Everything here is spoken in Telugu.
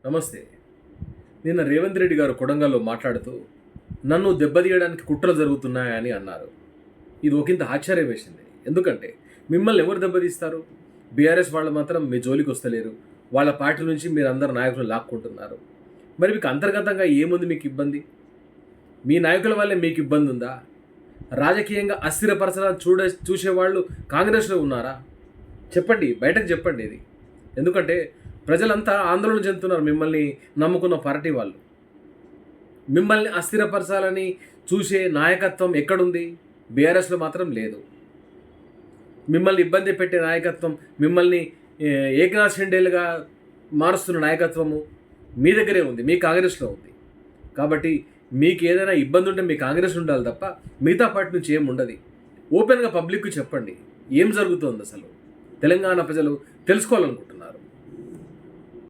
నమస్తే. నిన్న రేవంత్ రెడ్డి గారు కొడంగల్‌లో మాట్లాడుతూ, నన్ను దెబ్బతీయడానికి కుట్రలు జరుగుతున్నాయని అన్నారు. ఇది ఒకింత ఆశ్చర్యం వేసింది. ఎందుకంటే మిమ్మల్ని ఎవరు దెబ్బతీస్తారు? బీఆర్ఎస్ వాళ్ళు మాత్రం మీ జోలికొస్తలేరు. వాళ్ళ పార్టీ నుంచి మీరందరు నాయకులు లాక్కుంటున్నారు. మరి మీకు అంతర్గతంగా ఏముంది మీకు ఇబ్బంది? మీ నాయకుల వల్లే మీకు ఇబ్బందుందా? రాజకీయంగా అస్థిరపరచాలని చూసేవాళ్ళు కాంగ్రెస్‌లో ఉన్నారా? చెప్పండి. బయటకు చెప్పండి ఇది. ఎందుకంటే ప్రజలంతా ఆందోళన చెందుతున్నారు మిమ్మల్ని నమ్ముకున్న పార్టీ వాళ్ళు. మిమ్మల్ని అస్థిరపరచాలని చూసే నాయకత్వం ఎక్కడుంది? బీఆర్ఎస్‌లో మాత్రం లేదు. మిమ్మల్ని ఇబ్బంది పెట్టే నాయకత్వం, మిమ్మల్ని ఏకనాథ్ షిండేలుగా మారుస్తున్న నాయకత్వము మీ దగ్గరే ఉంది. మీ కాంగ్రెస్‌లో ఉంది. కాబట్టి మీకు ఏదైనా ఇబ్బంది ఉంటే మీ కాంగ్రెస్ ఉండాలి తప్ప మిగతా పార్టీ నుంచి ఏమి ఉండదు. ఓపెన్‌గా పబ్లిక్‌కి చెప్పండి. ఏం జరుగుతోంది అసలు? తెలంగాణ ప్రజలు తెలుసుకోవాలనుకుంటున్నారు.